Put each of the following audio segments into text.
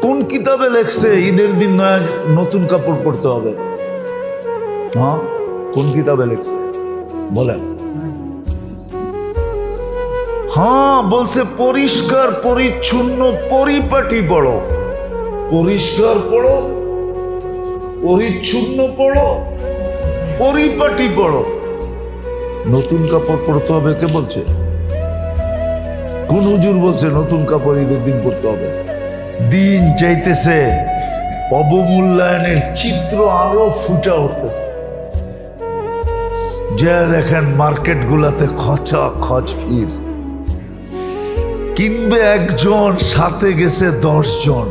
কোন কিতাবে লেখছে ঈদের দিন নয় নতুন কাপড় পরতে হবে? হ্যাঁ, কোন কিতাবে লেখছে বলেন? হ্যাঁ, বলছে পরিষ্কার পরিচ্ছন্ন পরিপাটি পড়ো। পরিষ্কার পড়ো, পরিচ্ছন্ন পড়ো, পরিপাটি পড়ো। নতুন কাপড় পরতে হবে কে বলছে? কোন হুজুর বলছে নতুন কাপড় ঈদের দিন পরতে হবে? দিন চাইতেছে অবমূল্যায়নের চিত্র আরো ফুটে উঠতেছে। যা দেখেন মার্কেট গুলাতে খচা খচ ভিড়। কিনবে একজন, সাথে গেছে 10 জন।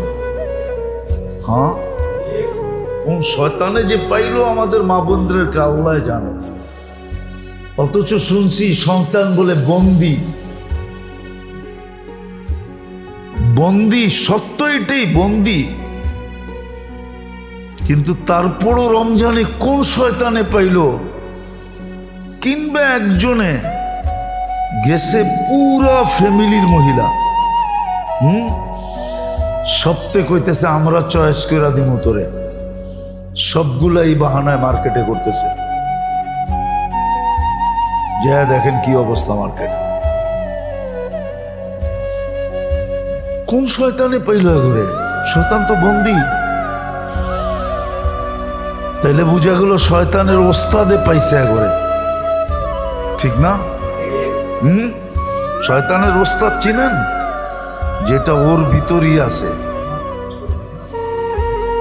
হ্যাঁ, কোন শয়তানে যে পাইলো আমাদের মা বোনদেরকে আল্লাহ জানে। অথচ শুনছি সন্তান বলে বন্দি। বন্দি, সত্য এটাই বন্দি। কিন্তু তারপরও রমজানে কোন শয়তানে পাইল কিনবে একজনে, গেছে পুরা ফ্যামিলির মহিলা। সপ্তাহে কইতেছে আমরা চয়েস করে দিমু তোরে। সবগুলাই বাহানায় মার্কেটে করতেছে। যা দেখেন কি অবস্থা মার্কেট। কোন শয়তানে পাইল ঘরে? শয়তান তো বন্দি। তাইলে বুঝা গেল শয়তানের ওস্তাদে পাইছে ঘরে, ঠিক না? শয়তানের ওস্তাদ চিনেন? যেটা ওর ভিতরই আছে,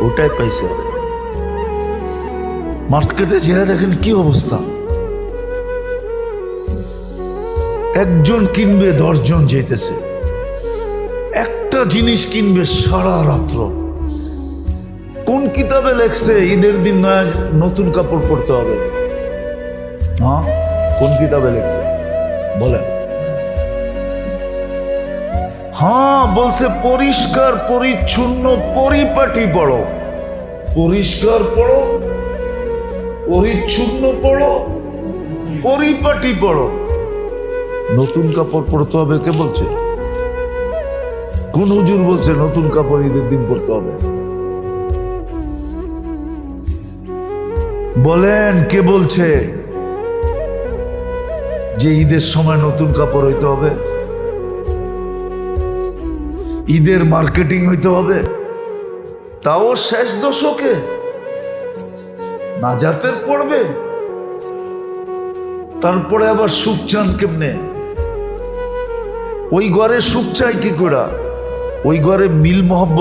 ওটাই পাইছে। মার্কেটে যেয়ে দেখেন কি অবস্থা। একজন কিনবে 10 জন যেতেছে। একটা জিনিস কিনবে সারা রাত্র। কোন কিতাবে লেখছে ঈদের দিন নয় নতুন কাপড় পরতে হবে? হ্যাঁ, কোন কিতাবে লেখছে বলেন? হ্যাঁ, বলছে পরিষ্কার পরিচ্ছন্ন পরিপাটি পড়ো। পরিষ্কার পড়ো, পরিচ্ছন্ন পড়ো, পরিপাটি পড়ো। নতুন কাপড় পরতে হবে কে বলছে? কোন হুজুর বলছে নতুন কাপড় ঈদের দিন পরতে হবে? বলেন কে বলছে যে ঈদের সময় নতুন কাপড় হইতে হবে? ঈদের মার্কেটিং হইতে হবে, তাও শেষ দশকে। নাজাতের পড়বে, তারপরে আবার সুখ চান কেমনে? ওই ঘরে সুখ চাই কি করে? ওই ঘরে মিল মহব্বত